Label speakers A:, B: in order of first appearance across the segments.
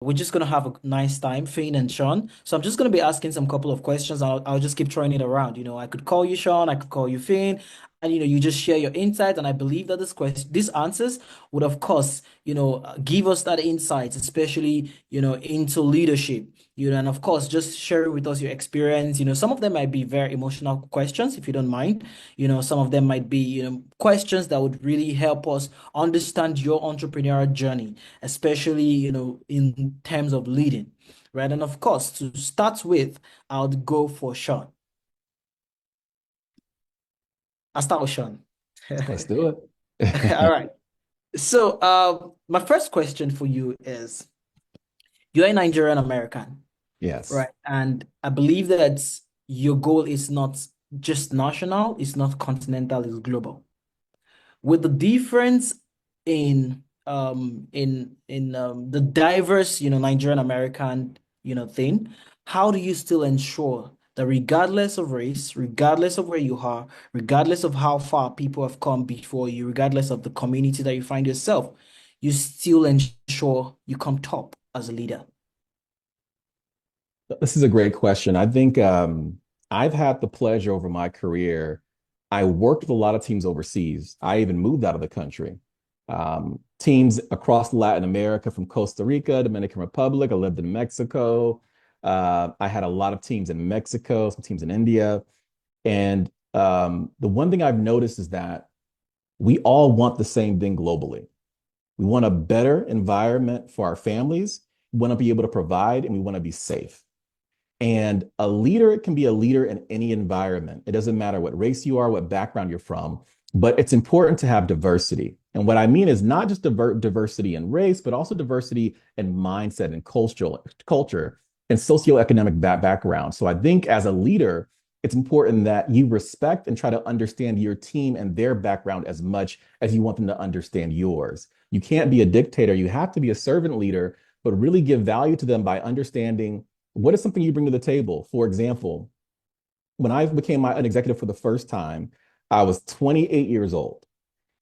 A: we're just gonna have a nice time, Finn and Sean. So I'm just gonna be asking some couple of questions. I'll just keep throwing it around. I could call you Sean, I could call you Finn, and you just share your insights. And I believe that these answers would, of course, give us that insight, especially into leadership. And of course, just share with us your experience. Some of them might be very emotional questions, if you don't mind. Some of them might be questions that would really help us understand your entrepreneurial journey, especially in terms of leading, right? And of course, to start with, I would go for Sean. I'll start with Sean.
B: Let's do
A: All
B: it.
A: right. So, my first question for you is, you're a Nigerian American,
B: Yes.
A: right? And I believe that your goal is not just national, it's not continental, it's global. With the difference in the diverse Nigerian American thing, how do you still ensure that regardless of race, regardless of where you are, regardless of how far people have come before you, regardless of the community that you find yourself, you still ensure you come top as a leader?
B: This is a great question. I think I've had the pleasure over my career. I worked with a lot of teams overseas. I even moved out of the country. Teams across Latin America, from Costa Rica, Dominican Republic. I lived in Mexico. I had a lot of teams in Mexico, some teams in India. And the one thing I've noticed is that we all want the same thing globally. We want a better environment for our families. We want to be able to provide, and we want to be safe. And a leader can be a leader in any environment. It doesn't matter what race you are, what background you're from, but it's important to have diversity. And what I mean is not just diversity in race, but also diversity in mindset and culture and socioeconomic background. So I think as a leader, it's important that you respect and try to understand your team and their background as much as you want them to understand yours. You can't be a dictator. You have to be a servant leader, but really give value to them by understanding what is something you bring to the table. For example, when I became an executive for the first time, I was 28 years old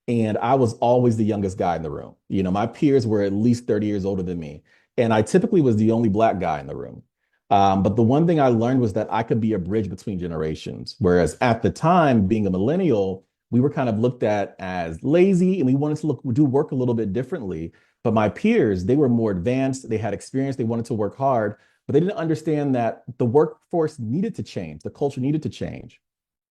B: and I was always the youngest guy in the room. My peers were at least 30 years older than me. And I typically was the only black guy in the room. But the one thing I learned was that I could be a bridge between generations. Whereas at the time, being a millennial, we were kind of looked at as lazy and we wanted to do work a little bit differently. But my peers, they were more advanced, they had experience, they wanted to work hard, but they didn't understand that the workforce needed to change, the culture needed to change.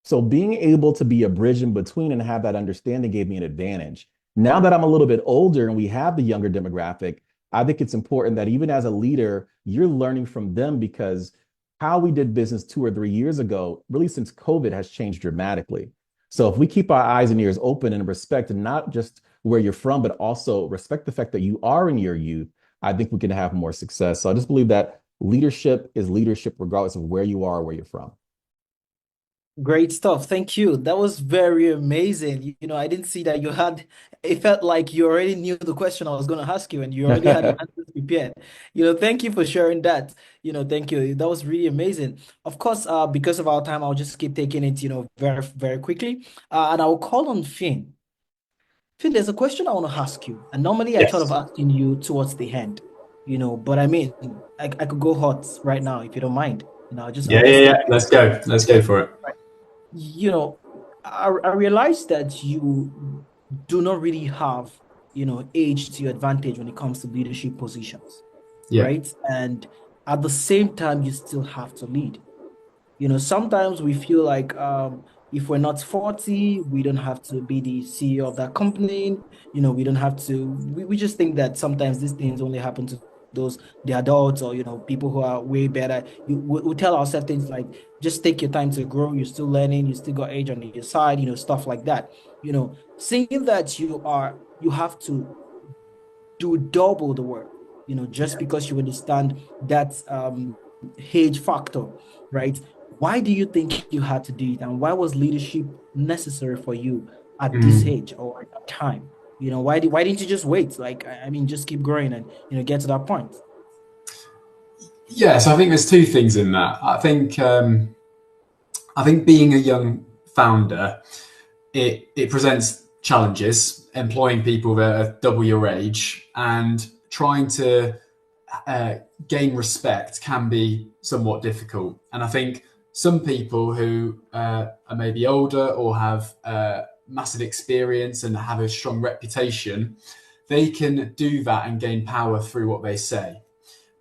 B: So being able to be a bridge in between and have that understanding gave me an advantage. Now that I'm a little bit older and we have the younger demographic, I think it's important that even as a leader, you're learning from them because how we did business 2 or 3 years ago, really since COVID, has changed dramatically. So if we keep our eyes and ears open and respect not just where you're from, but also respect the fact that you are in your youth, I think we can have more success. So I just believe that leadership is leadership regardless of where you are or where you're from.
A: Great stuff. Thank you. That was very amazing. I didn't see that you had, it felt like you already knew the question I was going to ask you and you already had your answers prepared. Thank you for sharing that. Thank you. That was really amazing. Of course, because of our time, I'll just keep taking it, very, very quickly. And I'll call on Finn. Finn, there's a question I want to ask you. And normally I thought of
C: Yes.
A: asking you towards the end, but I mean, I could go hot right now if you don't mind. I'll
C: Yeah, yeah,
A: just
C: yeah.
A: take
C: Let's go. Let's go for it.
A: you know, I realize that you do not really have, age to your advantage when it comes to leadership positions,
C: Yeah.
A: right? And at the same time, you still have to lead. Sometimes we feel like if we're not 40, we don't have to be the CEO of that company. We don't have to, we just think that sometimes these things only happen to the adults or, people who are way better. We tell ourselves things like, just take your time to grow. You're still learning. You still got age on your side, stuff like that. Saying that you have to do double the work, just because you understand that age factor, right? Why do you think you had to do it? And why was leadership necessary for you at this
C: Mm.
A: age or at that time? Why didn't you just wait? Like, I mean, just keep growing and, get to that point.
C: Yeah. So I think there's two things in that. I think being a young founder, it presents challenges, employing people that are double your age and trying to gain respect can be somewhat difficult. And I think some people who are maybe older or have massive experience and have a strong reputation, they can do that and gain power through what they say.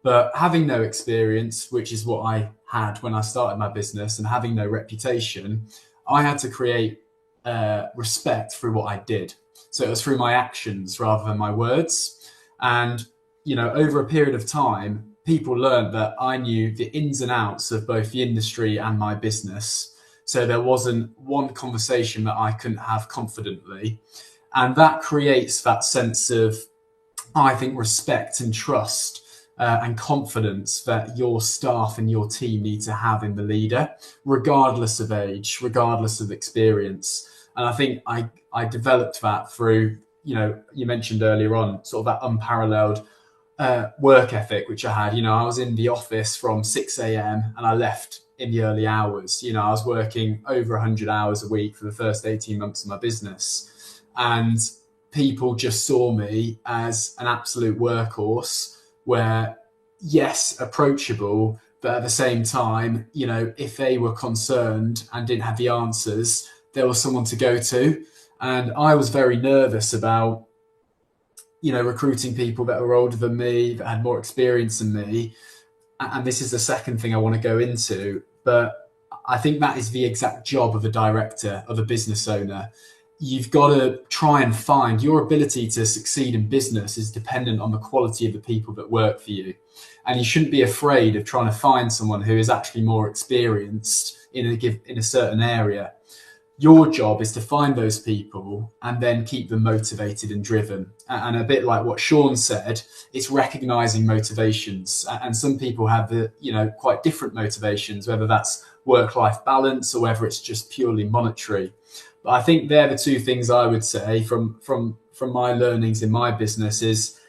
C: But having no experience, which is what I had when I started my business, and having no reputation, I had to create respect through what I did. So it was through my actions rather than my words. And, over a period of time, people learned that I knew the ins and outs of both the industry and my business. So there wasn't one conversation that I couldn't have confidently. And that creates that sense of, I think, respect and trust and confidence that your staff and your team need to have in the leader, regardless of age, regardless of experience. And I think I developed that through, you mentioned earlier on, sort of that unparalleled work ethic, which I had. I was in the office from 6 a.m. and I left in the early hours. I was working over 100 hours a week for the first 18 months of my business. And people just saw me as an absolute workhorse where, yes, approachable, but at the same time, if they were concerned and didn't have the answers, there was someone to go to. And I was very nervous about, recruiting people that were older than me, that had more experience than me. And this is the second thing I want to go into. But I think that is the exact job of a director, of a business owner. You've got to try and find your ability to succeed in business is dependent on the quality of the people that work for you. And you shouldn't be afraid of trying to find someone who is actually more experienced in a certain area. Your job is to find those people and then keep them motivated and driven. And a bit like what Sean said, it's recognizing motivations. And some people have quite different motivations, whether that's work-life balance or whether it's just purely monetary. But I think they're the two things I would say from my learnings in my business is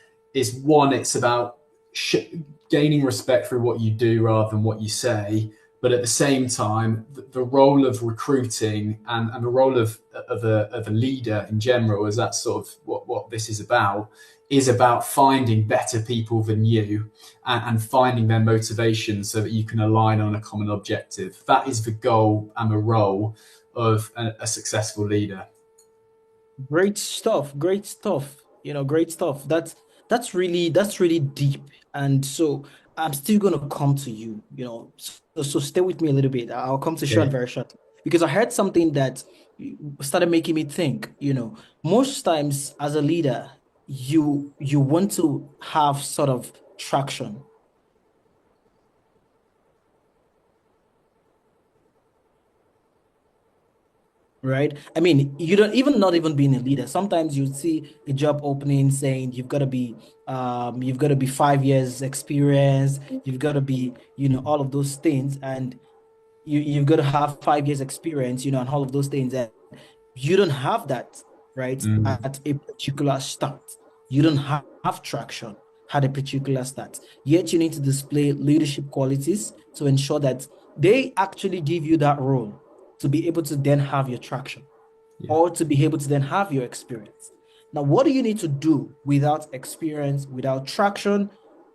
C: one, it's about gaining respect through what you do rather than what you say. But at the same time, the role of recruiting and the role of a leader in general, as that's sort of what this is about finding better people than you and finding their motivation so that you can align on a common objective. That is the goal and the role of a successful leader.
A: Great stuff. Great stuff. Great stuff. That's really deep. And so I'm still gonna come to you, so stay with me a little bit. I'll come to Sean very shortly because I heard something that started making me think, most times as a leader, you want to have sort of traction. Right? I mean, you don't even not even being a leader. Sometimes you see a job opening saying you've got to be 5 years experience, you've got to be, all of those things, and you've got to have 5 years experience, and all of those things. And you don't have that, right? At a particular start. You don't have traction at a particular start. Yet you need to display leadership qualities to ensure that they actually give you that role to be able to then have your traction or to be able to then have your experience. Now, what do you need to do without experience, without traction,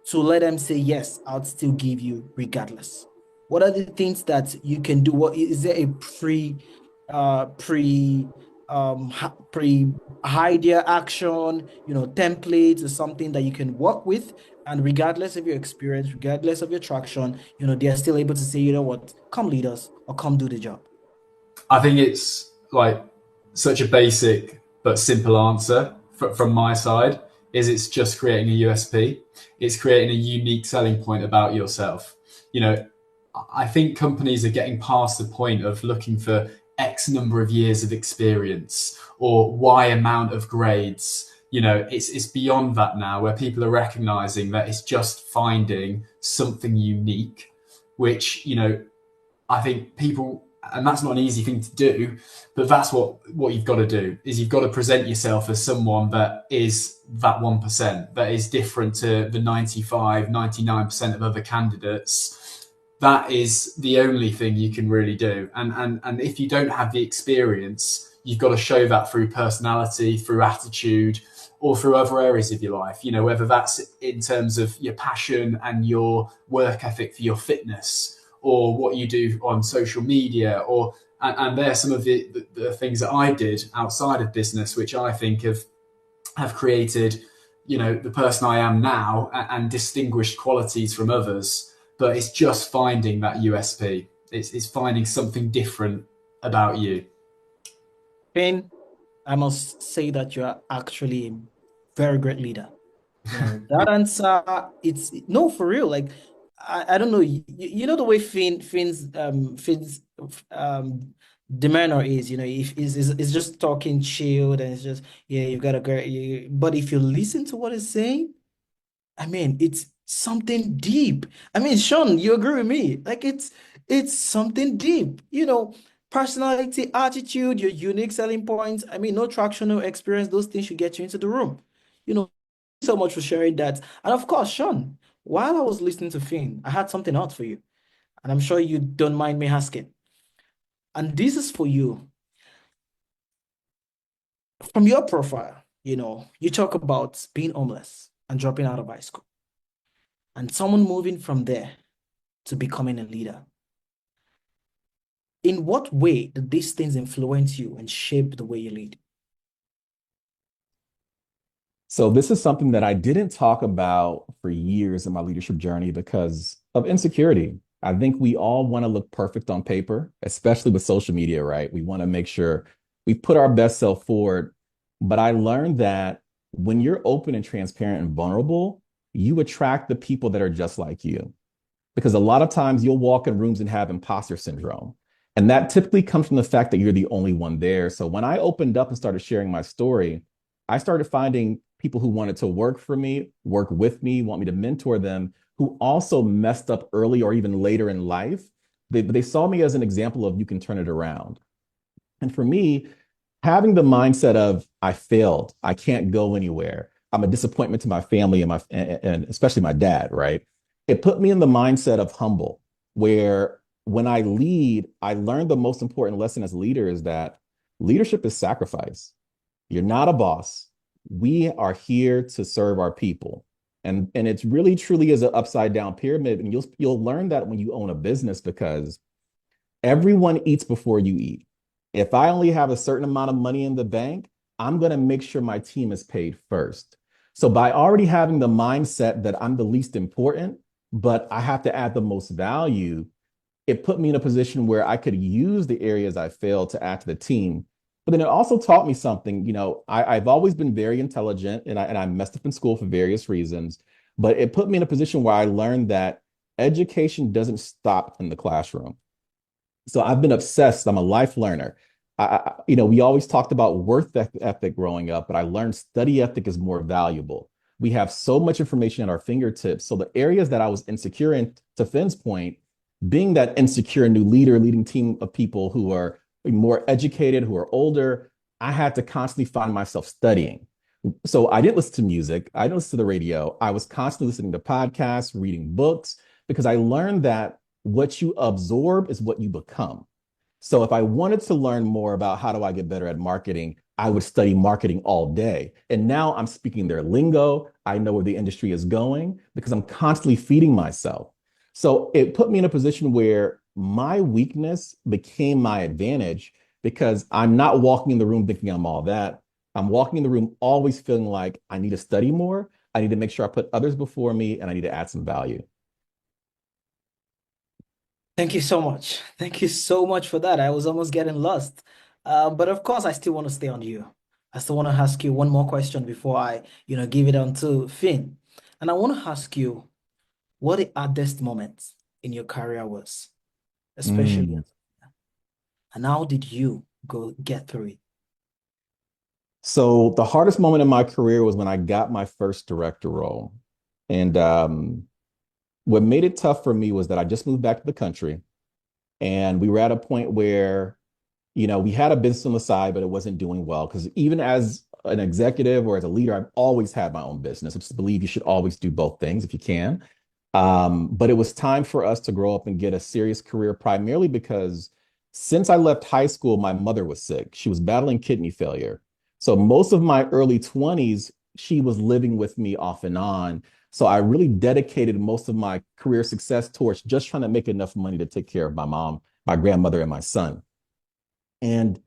A: to let them say, yes, I'll still give you regardless? What are the things that you can do? What is there a idea action, templates or something that you can work with? And regardless of your experience, regardless of your traction, they are still able to say, you know what, come lead us or come do the job.
C: I think it's like such a basic but simple answer from my side is it's just creating a USP. It's creating a unique selling point about yourself. I think companies are getting past the point of looking for X number of years of experience or Y amount of grades. It's beyond that now, where people are recognizing that it's just finding something unique, which, I think people, and that's not an easy thing to do, but that's what you've got to do, is you've got to present yourself as someone that is that 1%, that is different to the 95, 99% of other candidates. That is the only thing you can really do. And if you don't have the experience, you've got to show that through personality, through attitude, or through other areas of your life, whether that's in terms of your passion and your work ethic for your fitness, or what you do on social media, and they're some of the things that I did outside of business, which I think have created, the person I am now, and distinguished qualities from others. But it's just finding that USP. It's finding something different about you.
A: Finn, I must say that you are actually a very great leader. That answer, it's no, for real. Like, I don't know. You know the way Finn's demeanor is, if is just talking chilled, and it's just, yeah, you've got a great, but if you listen to what he's saying, I mean, it's something deep. I mean, Sean, you agree with me? Like, it's something deep. Personality, attitude, your unique selling points. I mean, no traction, no experience. Those things should get you into the room. You know, so much for sharing that. And of course, Sean, while I was listening to Finn, I had something out for you, and I'm sure you don't mind me asking. And this is for you. From your profile, you talk about being homeless and dropping out of high school, and someone moving from there to becoming a leader. In what way did these things influence you and shape the way you lead?
B: So this is something that I didn't talk about for years in my leadership journey because of insecurity. I think we all want to look perfect on paper, especially with social media, right? We want to make sure we put our best self forward. But I learned that when you're open and transparent and vulnerable, you attract the people that are just like you. Because a lot of times you'll walk in rooms and have imposter syndrome. And that typically comes from the fact that you're the only one there. So when I opened up and started sharing my story, I started finding people who wanted to work for me, work with me, want me to mentor them, who also messed up early or even later in life. They saw me as an example of you can turn it around. And for me, having the mindset of I failed, I can't go anywhere, I'm a disappointment to my family and especially my dad, right? It put me in the mindset of humble, where when I lead, I learned the most important lesson as a leader is that leadership is sacrifice. You're not a boss. We are here to serve our people. And it's really truly is an upside down pyramid. And you'll learn that when you own a business, because everyone eats before you eat. If I only have a certain amount of money in the bank, I'm going to make sure my team is paid first. So by already having the mindset that I'm the least important, but I have to add the most value, it put me in a position where I could use the areas I failed to add to the team. But then it also taught me something. I've always been very intelligent, and I messed up in school for various reasons. But it put me in a position where I learned that education doesn't stop in the classroom. So I've been obsessed. I'm a life learner. We always talked about worth ethic growing up, but I learned study ethic is more valuable. We have so much information at our fingertips. So the areas that I was insecure in, to Finn's point, being that insecure new leader, leading team of people who are more educated, who are older, I had to constantly find myself studying. So I didn't listen to music. I didn't listen to the radio. I was constantly listening to podcasts, reading books, because I learned that what you absorb is what you become. So if I wanted to learn more about how do I get better at marketing, I would study marketing all day. And now I'm speaking their lingo. I know where the industry is going because I'm constantly feeding myself. So it put me in a position where my weakness became my advantage, because I'm not walking in the room thinking I'm all that. I'm walking in the room always feeling like I need to study more. I need to make sure I put others before me, and I need to add some value.
A: Thank you so much. Thank you so much for that. I was almost getting lost. But of course, I still want to stay on you. I still want to ask you one more question before I, give it on to Finn. And I want to ask you what the hardest moment in your career was, especially,
B: Mm.
A: and how did you go get through it?
B: So the hardest moment in my career was when I got my first director role. And what made it tough for me was that I just moved back to the country, and we were at a point where, we had a business on the side, but it wasn't doing well. Because even as an executive or as a leader, I've always had my own business. I just believe you should always do both things if you can. But it was time for us to grow up and get a serious career, primarily because since I left high school, my mother was sick. She was battling kidney failure. So most of my early 20s she was living with me off and on. So I really dedicated most of my career success towards just trying to make enough money to take care of my mom, my grandmother, and my son. And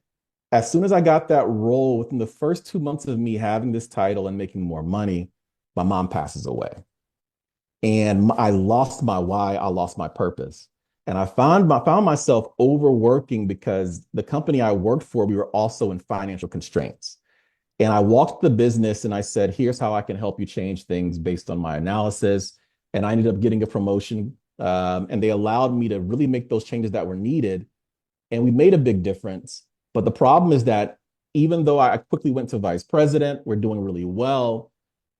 B: as soon as I got that role, within the first 2 months of me having this title and making more money, my mom passes away. And I lost my why, I lost my purpose. And I found myself overworking because the company I worked for, we were also in financial constraints. And I walked the business and I said, here's how I can help you change things based on my analysis. And I ended up getting a promotion. And they allowed me to really make those changes that were needed. And we made a big difference. But the problem is that even though I quickly went to vice president, we're doing really well,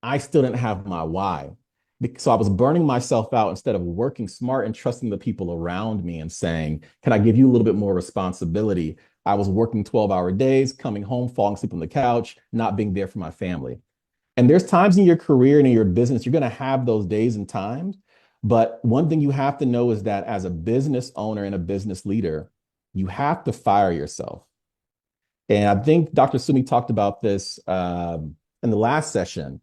B: I still didn't have my why. So I was burning myself out instead of working smart and trusting the people around me and saying, can I give you a little bit more responsibility? I was working 12-hour days, coming home, falling asleep on the couch, not being there for my family. And there's times in your career and in your business, you're going to have those days and times. But one thing you have to know is that as a business owner and a business leader, you have to fire yourself. And I think Dr. Sumi talked about this in the last session.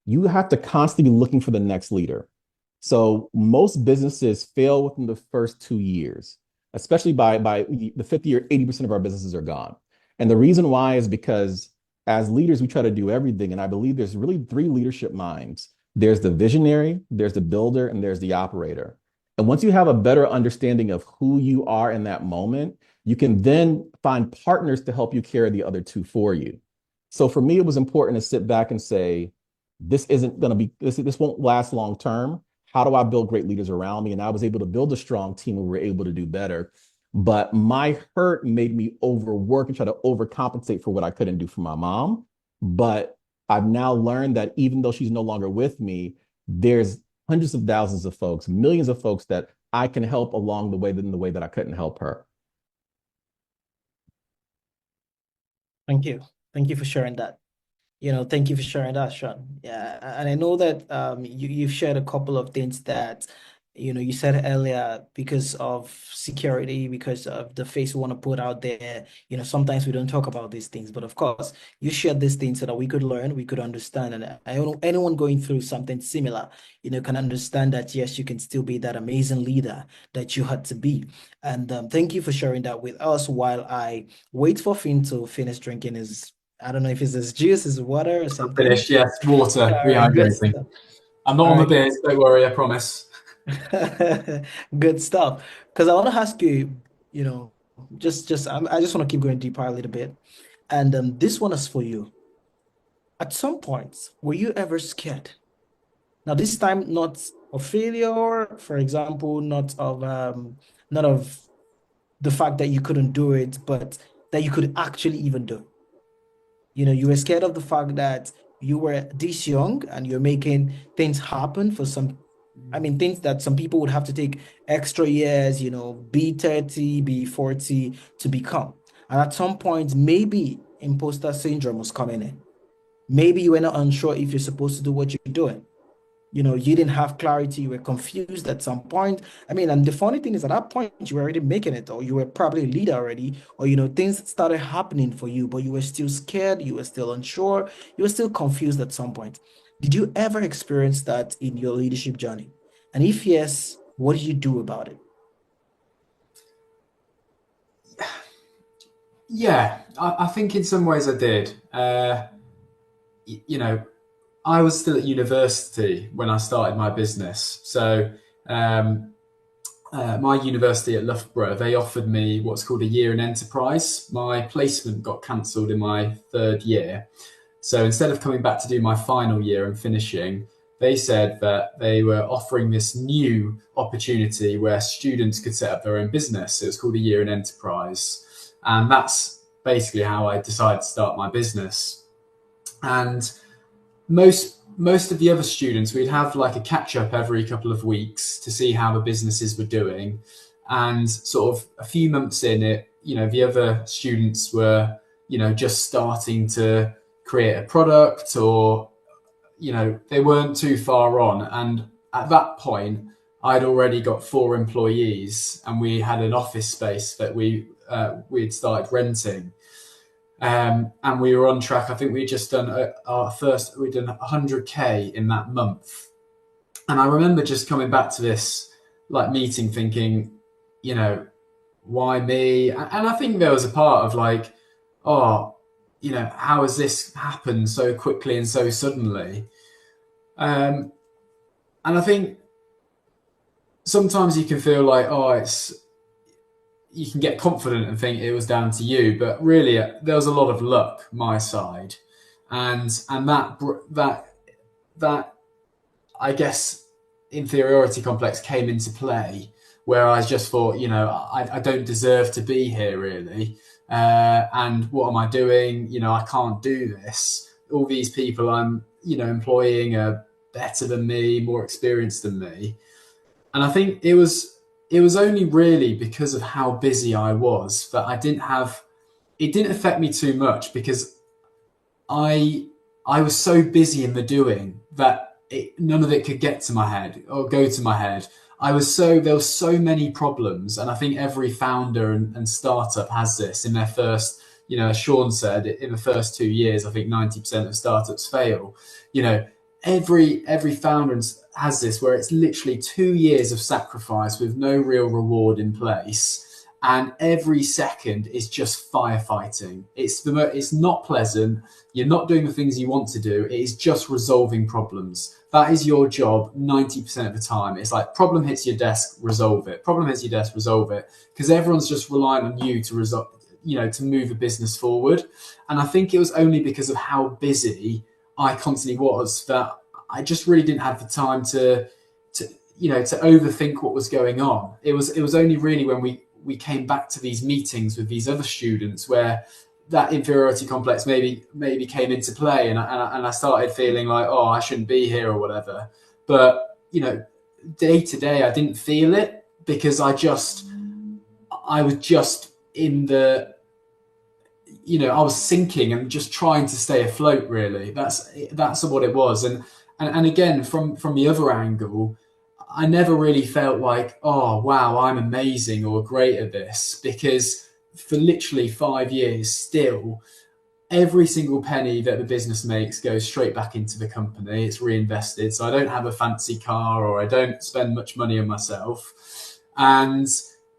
B: You have to constantly be looking for the next leader. So most businesses fail within the first 2 years, especially by the fifth year, 80% of our businesses are gone. And the reason why is because as leaders, we try to do everything. And I believe there's really three leadership minds. There's the visionary, there's the builder, and there's the operator. And once you have a better understanding of who you are in that moment, you can then find partners to help you carry the other two for you. So for me, it was important to sit back and say, this isn't going to be, this won't last long term. How do I build great leaders around me? And I was able to build a strong team where we were able to do better. But my hurt made me overwork and try to overcompensate for what I couldn't do for my mom. But I've now learned that even though she's no longer with me, there's hundreds of thousands of folks, millions of folks that I can help along the way in the way that I couldn't help her.
A: Thank you. Thank you for sharing that. Thank you for sharing that, Sean. Yeah, and I know that you've shared a couple of things that you said earlier because of security, because of the face we want to put out there. Sometimes we don't talk about these things, but of course, you shared these things so that we could learn, we could understand, and I know anyone going through something similar, can understand that yes, you can still be that amazing leader that you had to be. And thank you for sharing that with us while I wait for Finn to finish drinking his. I don't know if it's his juice, his water, or something.
C: Finished, yes, water,
A: All right, good
C: rehydrating.
A: stuff.
C: I'm not
A: All
C: on the
A: right,
C: beers, don't worry, I promise.
A: good stuff. Because I want to ask you, you know, I just want to keep going deeper a little bit. And this one is for you. At some point, were you ever scared? Now, this time, not of failure, for example, not of the fact that you couldn't do it, but that you could actually even do it. You were scared of the fact that you were this young and you're making things happen for some, I mean, things that some people would have to take extra years, be 30, be 40 to become. And at some point, maybe imposter syndrome was coming in. Maybe you were not unsure if you're supposed to do what you're doing. You didn't have clarity, you were confused at some point. I mean, and the funny thing is at that point you were already making it, or you were probably a leader already, or things started happening for you, but you were still scared, you were still unsure, you were still confused at some point. Did you ever experience that in your leadership journey? And if yes, what did you do about it?
C: Yeah, I think in some ways I did. I was still at university when I started my business. So my university at Loughborough, they offered me what's called a year in enterprise. My placement got cancelled in my third year. So instead of coming back to do my final year and finishing, they said that they were offering this new opportunity where students could set up their own business. It was called a year in enterprise. And that's basically how I decided to start my business. And most of the other students, we'd have like a catch up every couple of weeks to see how the businesses were doing. And sort of a few months in it, the other students were, just starting to create a product, or, they weren't too far on. And at that point, I'd already got 4 employees and we had an office space that we'd started renting. and we were on track. I think we just done we'd done 100K in that month. And I remember just coming back to this like meeting thinking, you know, why me? And I think there was a part of like, oh, you know, how has this happened so quickly and so suddenly? And I think sometimes you can feel like, oh, you can get confident and think it was down to you, but really there was a lot of luck my side, and that I guess inferiority complex came into play, where I just thought, you know, I don't deserve to be here really, and what am I doing? You know, I can't do this. All these people I'm, you know, employing are better than me, more experienced than me, and I think it was only really because of how busy I was that it didn't affect me too much, because I was so busy in the doing that none of it could get to my head or go to my head. There were so many problems, and I think every founder and startup has this in their first, you know, as Sean said, in the first 2 years, I think 90% of startups fail. You know, every founder has this, where it's literally 2 years of sacrifice with no real reward in place, and every second is just firefighting. It's not pleasant. You're not doing the things you want to do. It is just resolving problems. That is your job 90% of the time. It's like, problem hits your desk, resolve it. Problem hits your desk, resolve it. Because everyone's just relying on you to resolve, you know, to move a business forward. And I think it was only because of how busy I constantly was that I just really didn't have the time to you know, to overthink what was going on. It was only really when we came back to these meetings with these other students where that inferiority complex maybe came into play, and I started feeling like, oh, I shouldn't be here or whatever. But, you know, day to day, I didn't feel it, because I was just in the, you know, I was sinking and just trying to stay afloat. Really, that's what it was. And again, from the other angle, I never really felt like, oh, wow, I'm amazing or great at this, because for literally 5 years still, every single penny that the business makes goes straight back into the company. It's reinvested. So I don't have a fancy car, or I don't spend much money on myself. And,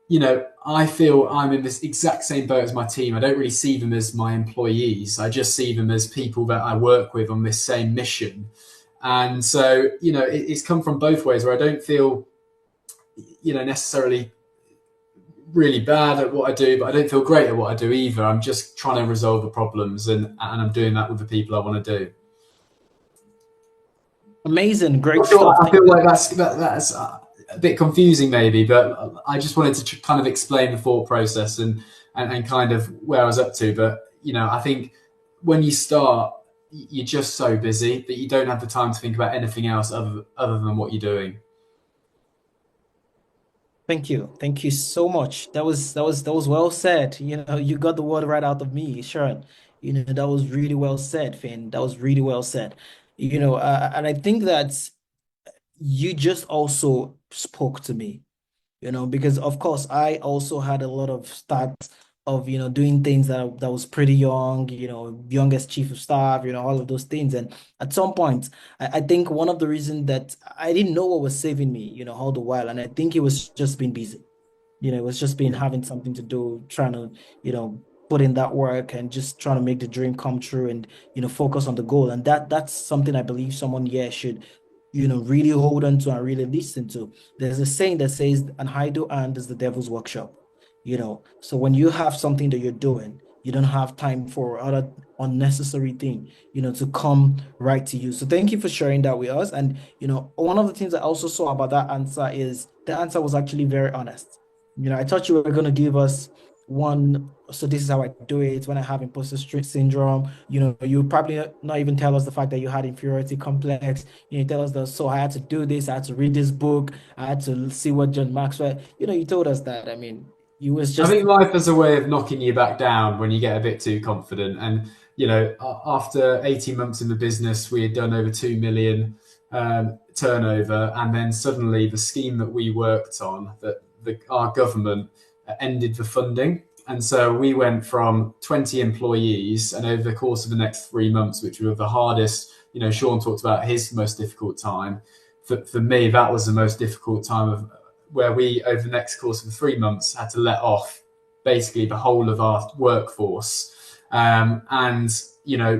C: you know, I feel I'm in this exact same boat as my team. I don't really see them as my employees. I just see them as people that I work with on this same mission. And so, you know, it's come from both ways, where I don't feel, you know, necessarily really bad at what I do, but I don't feel great at what I do either. I'm just trying to resolve the problems, and I'm doing that with the people I want to do.
A: Amazing, great stuff.
C: I feel like that's a bit confusing maybe, but I just wanted to kind of explain the thought process and kind of where I was up to. But, you know, I think when you start, you're just so busy that you don't have the time to think about anything else other than what you're doing.
A: Thank you so much. That was well said. You know, you got the word right out of me, Sharon. You know, that was really well said, Finn. That was really well said. You know, and I think that you just also spoke to me, you know, because of course I also had a lot of stats of, you know, doing things that was pretty young, you know, youngest chief of staff, you know, all of those things. And at some point, I think one of the reasons that I didn't know what was saving me, you know, all the while, and I think it was just being busy. You know, it was just being having something to do, trying to, you know, put in that work and just trying to make the dream come true and, you know, focus on the goal. And that's something I believe someone here should, you know, really hold on to and really listen to. There's a saying that says, an idle hand is the devil's workshop. You know, so when you have something that you're doing, you don't have time for other unnecessary thing, you know, to come right to you. So thank you for sharing that with us. And, you know, one of the things I also saw about that answer is the answer was actually very honest. You know, I thought you were going to give us one, so this is how I do it when I have imposter syndrome. You know, you probably not even tell us the fact that you had inferiority complex. You know, tell us that, so I had to do this, I had to read this book, I had to see what John Maxwell, you know, you told us that. I mean, you was
C: I
A: just,
C: think life has a way of knocking you back down when you get a bit too confident. And, you know, after 18 months in the business, we had done over 2 million turnover. And then suddenly the scheme that we worked on, that our government ended the funding. And so we went from 20 employees, and over the course of the next 3 months, which were the hardest, Sean talked about his most difficult time. For me, that was the most difficult time of where we, over the next course of 3 months, had to let off basically the whole of our workforce, and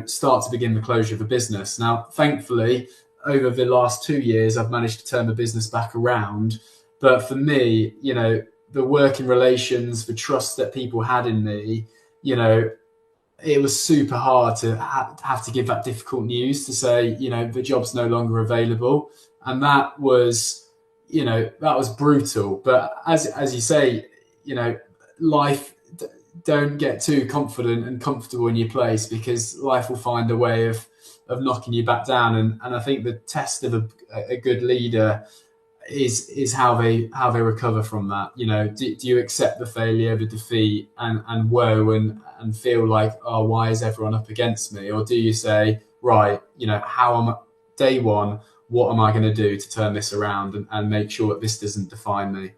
C: start to begin the closure of the business. Now, thankfully, over the last 2 years, I've managed to turn the business back around. But for me, the working relations, the trust that people had in me, it was super hard to have to give that difficult news to say, the job's no longer available. And that was brutal. But as you say, life, don't get too confident and comfortable in your place, because life will find a way of knocking you back down. And I think the test of a good leader is how they recover from that. Do you accept the failure, the defeat, and woe, and feel like, oh, why is everyone up against me? Or do you say, right, day one, what am I going to do to turn this around and make sure that this doesn't define me?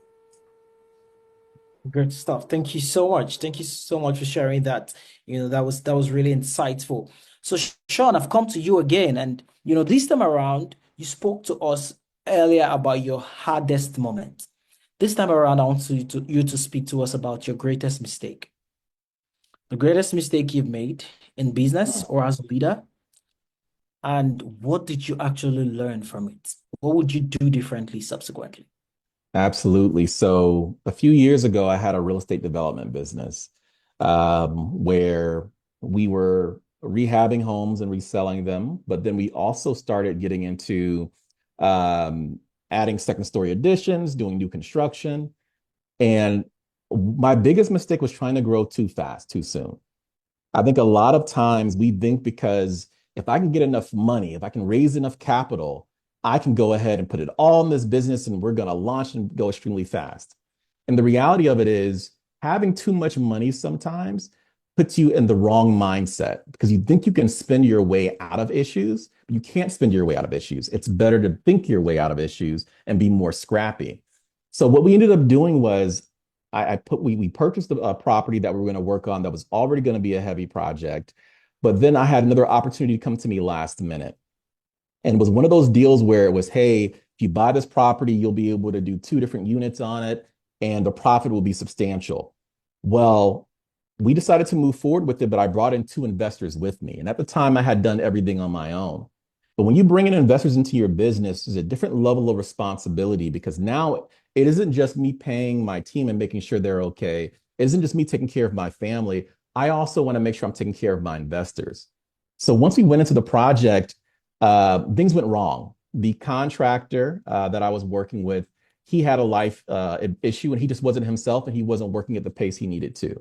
A: Good stuff. Thank you so much. Thank you so much for sharing that. That was really insightful. So, Sean, I've come to you again, and this time around, you spoke to us earlier about your hardest moment. This time around, I want you to speak to us about your greatest mistake. The greatest mistake you've made in business or as a leader, and what did you actually learn from it? What would you do differently subsequently?
B: Absolutely. So a few years ago, I had a real estate development business where we were rehabbing homes and reselling them. But then we also started getting into adding second story additions, doing new construction. And my biggest mistake was trying to grow too fast, too soon. I think a lot of times we think because if I can get enough money, if I can raise enough capital, I can go ahead and put it all in this business and we're going to launch and go extremely fast. And the reality of it is having too much money sometimes puts you in the wrong mindset, because you think you can spend your way out of issues, but you can't spend your way out of issues. It's better to think your way out of issues and be more scrappy. So what we ended up doing was we purchased a property that we were going to work on that was already going to be a heavy project. But then I had another opportunity come to me last minute. And it was one of those deals where it was, hey, if you buy this property, you'll be able to do 2 different units on it and the profit will be substantial. Well, we decided to move forward with it, but I brought in 2 investors with me. And at the time, I had done everything on my own. But when you bring in investors into your business, there's a different level of responsibility, because now it isn't just me paying my team and making sure they're okay. It isn't just me taking care of my family. I also want to make sure I'm taking care of my investors. So once we went into the project, things went wrong. The contractor that I was working with, he had a life issue and he just wasn't himself and he wasn't working at the pace he needed to.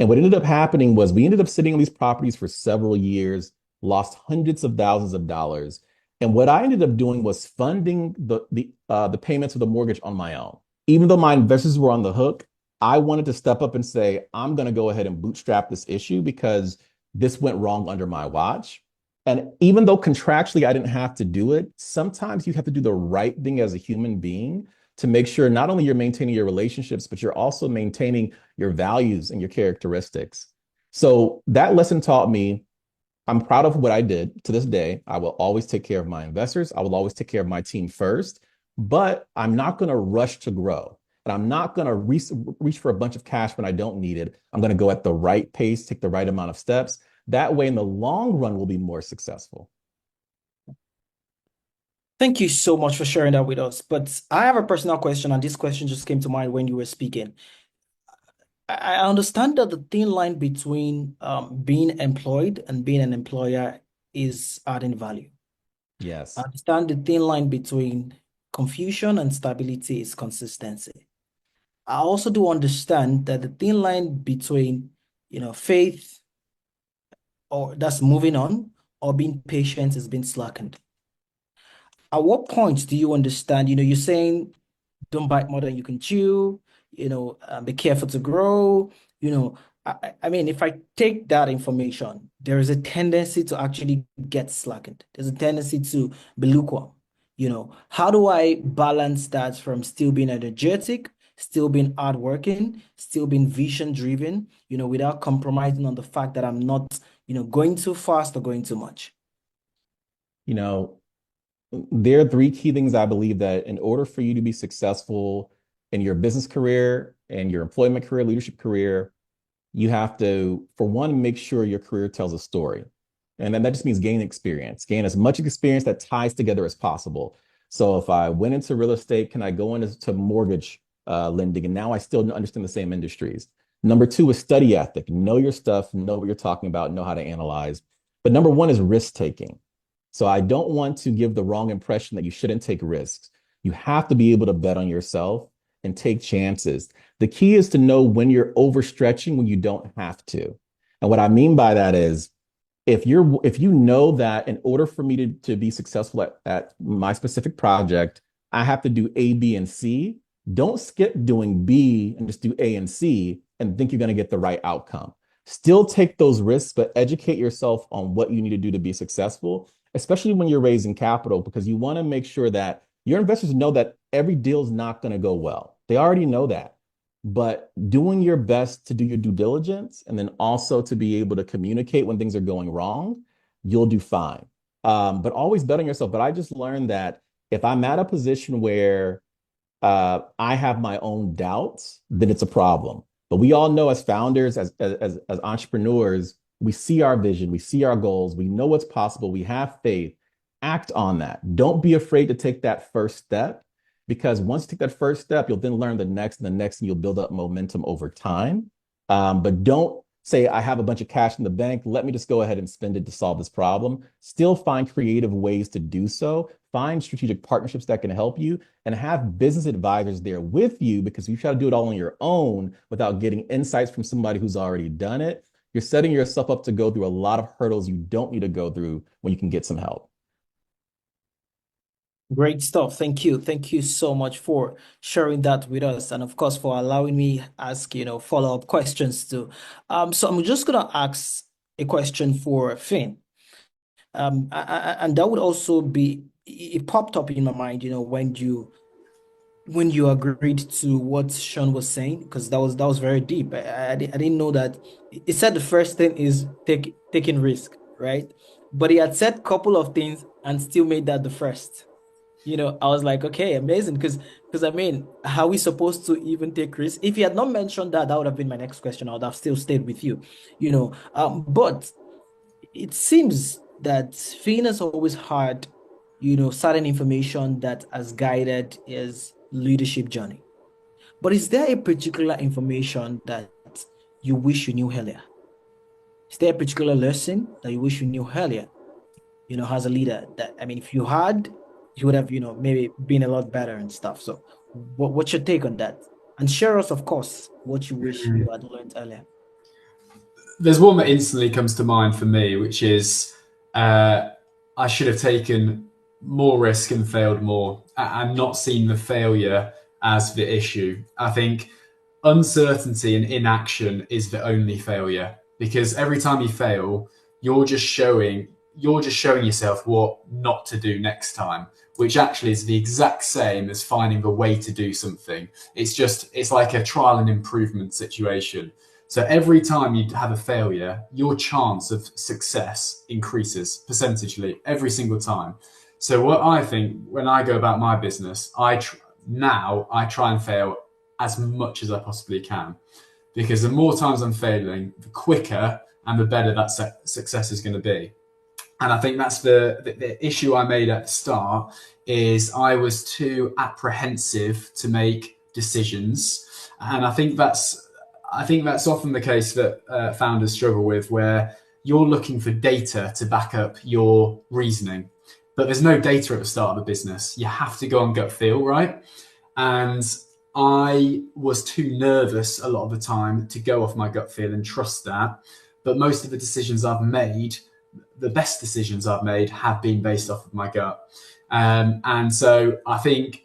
B: And what ended up happening was we ended up sitting on these properties for several years, lost hundreds of thousands of dollars. And what I ended up doing was funding the payments of the mortgage on my own. Even though my investors were on the hook, I wanted to step up and say, I'm going to go ahead and bootstrap this issue because this went wrong under my watch. And even though contractually I didn't have to do it, sometimes you have to do the right thing as a human being to make sure not only you're maintaining your relationships, but you're also maintaining your values and your characteristics. So that lesson taught me, I'm proud of what I did to this day. I will always take care of my investors. I will always take care of my team first, but I'm not going to rush to grow. And I'm not going to reach for a bunch of cash when I don't need it. I'm going to go at the right pace, take the right amount of steps. That way, in the long run, we'll be more successful.
A: Thank you so much for sharing that with us. But I have a personal question, and this question just came to mind when you were speaking. I understand that the thin line between being employed and being an employer is adding value.
B: Yes.
A: I understand the thin line between confusion and stability is consistency. I also do understand that the thin line between, faith or that's moving on or being patient is being slackened. At what point do you understand, you're saying don't bite more than you can chew, be careful to grow, I mean, if I take that information, there is a tendency to actually get slackened. There's a tendency to be lukewarm. How do I balance that from still being energetic, still being hardworking, still being vision driven, without compromising on the fact that I'm not, going too fast or going too much?
B: You know, there are three key things I believe that in order for you to be successful in your business career and your employment career, leadership career, you have to, for one, make sure your career tells a story. And then that just means gain experience, gain as much experience that ties together as possible. So if I went into real estate, can I go into mortgage lending? And now I still understand the same industries. Number two is study ethic. Know your stuff, know what you're talking about, know how to analyze. But number one is risk taking. So I don't want to give the wrong impression that you shouldn't take risks. You have to be able to bet on yourself and take chances. The key is to know when you're overstretching when you don't have to. And what I mean by that is if you know that in order for me to be successful at my specific project, I have to do A, B, and C, don't skip doing B and just do A and C and think you're going to get the right outcome. Still take those risks, but educate yourself on what you need to do to be successful, especially when you're raising capital, because you want to make sure that your investors know that every deal is not going to go well. They already know that. But doing your best to do your due diligence and then also to be able to communicate when things are going wrong, you'll do fine. But always bet on yourself. But I just learned that if I'm at a position where I have my own doubts, then it's a problem. But we all know as founders, as entrepreneurs, we see our vision, we see our goals, we know what's possible, we have faith. Act on that. Don't be afraid to take that first step, because once you take that first step, you'll then learn the next and the next, and you'll build up momentum over time. But don't say, I have a bunch of cash in the bank, let me just go ahead and spend it to solve this problem. Still find creative ways to do so. Find strategic partnerships that can help you and have business advisors there with you, because you try to do it all on your own without getting insights from somebody who's already done it, you're setting yourself up to go through a lot of hurdles you don't need to go through when you can get some help.
A: Great stuff. Thank you. Thank you so much for sharing that with us, and of course for allowing me ask, follow-up questions too. So I'm just gonna ask a question for Finn. And that would also be, it popped up in my mind, when you agreed to what Sean was saying, because that was very deep. I didn't know that. It said the first thing is taking risk, right? But he had said a couple of things and still made that the first. I was like, okay, amazing. Because I mean, how are we supposed to even take risks? If you had not mentioned that, that would have been my next question. I would have still stayed with you, but it seems that Finn has always had, certain information that has guided his leadership journey. But is there a particular information that you wish you knew earlier? Is there a particular lesson that you wish you knew earlier, as a leader, that, I mean, if you had, you would have, maybe been a lot better and stuff. So what's your take on that? And share us, of course, what you wish you had learned earlier.
C: There's one that instantly comes to mind for me, which is I should have taken more risk and failed more, and not seen the failure as the issue. I think uncertainty and inaction is the only failure, because every time you fail, you're just showing yourself what not to do next time, which actually is the exact same as finding the way to do something. It's like a trial and improvement situation. So every time you have a failure, your chance of success increases percentagely every single time. So what I think when I go about my business, I try and fail as much as I possibly can, because the more times I'm failing, the quicker and the better that success is going to be. And I think that's the issue I made at the start, is I was too apprehensive to make decisions. And I think that's often the case that founders struggle with, where you're looking for data to back up your reasoning, but there's no data at the start of the business. You have to go on gut feel, right? And I was too nervous a lot of the time to go off my gut feel and trust that. But most of the decisions I've made, the best decisions I've made, have been based off of my gut. And so I think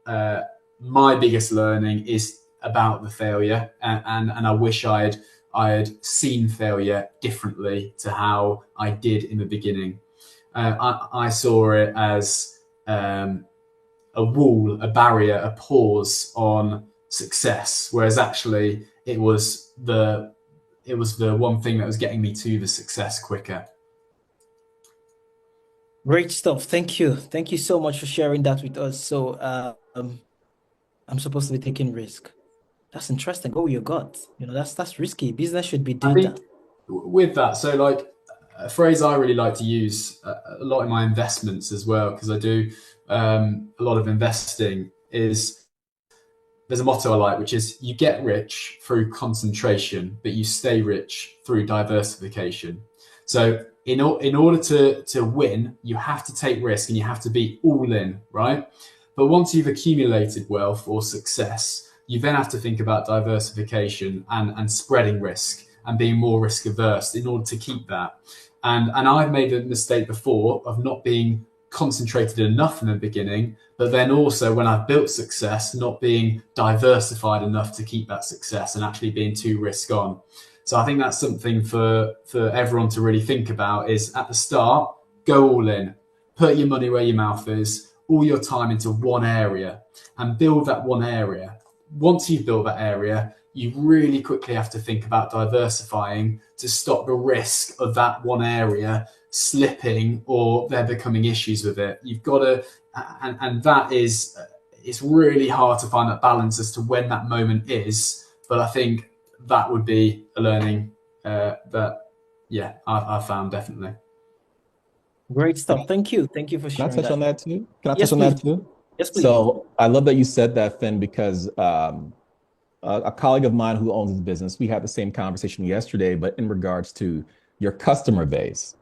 C: my biggest learning is about the failure, and I wish I had seen failure differently to how I did in the beginning. I saw it as a wall, a barrier, a pause on success, whereas actually it was the one thing that was getting me to the success quicker.
A: Great stuff. Thank you. Thank you so much for sharing that with us. So I'm supposed to be taking risk. That's interesting. Go with your gut. That's risky. Business should be
C: I
A: doing
C: think
A: that.
C: with that, so like a phrase I really like to use a lot in my investments as well, because I do a lot of investing, is there's a motto I like, which is you get rich through concentration, but you stay rich through diversification. So in order to win, you have to take risk and you have to be all in, right? But once you've accumulated wealth or success, you then have to think about diversification and spreading risk and being more risk averse in order to keep that. And I've made a mistake before of not being concentrated enough in the beginning, but then also when I've built success, not being diversified enough to keep that success and actually being too risk on. So I think that's something for everyone to really think about, is at the start, go all in, put your money where your mouth is, all your time into one area and build that one area. Once you've built that area, you really quickly have to think about diversifying to stop the risk of that one area slipping or there becoming issues with it. You've got to, and that is, it's really hard to find that balance as to when that moment is. But I think that would be a learning that, yeah, I found definitely.
A: Great stuff. Thank you. Thank you for
B: Can I
A: sharing
B: touch on
A: that.
B: that too? Can I
A: Yes,
B: touch on
A: please.
B: that too?
A: Yes, please.
B: So I love that you said that, Finn, because a colleague of mine who owns his business, we had the same conversation yesterday, but in regards to your customer base.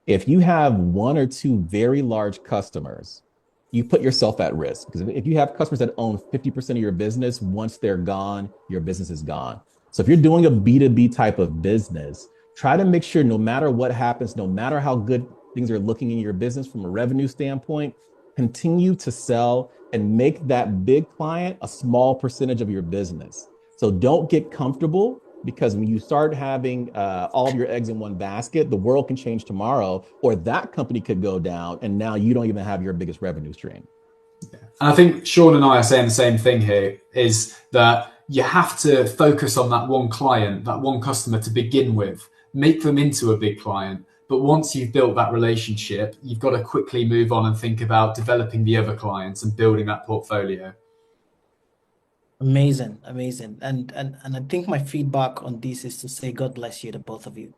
B: If you have one or two very large customers, you put yourself at risk, because if you have customers that own 50% of your business, once they're gone, your business is gone. So if you're doing a B2B type of business, try to make sure no matter what happens, no matter how good things are looking in your business from a revenue standpoint, continue to sell and make that big client a small percentage of your business. So don't get comfortable, because when you start having all of your eggs in one basket, the world can change tomorrow, or that company could go down, and now you don't even have your biggest revenue stream.
C: And I think Sean and I are saying the same thing here, is that you have to focus on that one client, that one customer to begin with, make them into a big client. But once you've built that relationship, you've got to quickly move on and think about developing the other clients and building that portfolio.
A: Amazing, amazing. And I think my feedback on this is to say God bless you, the both of you.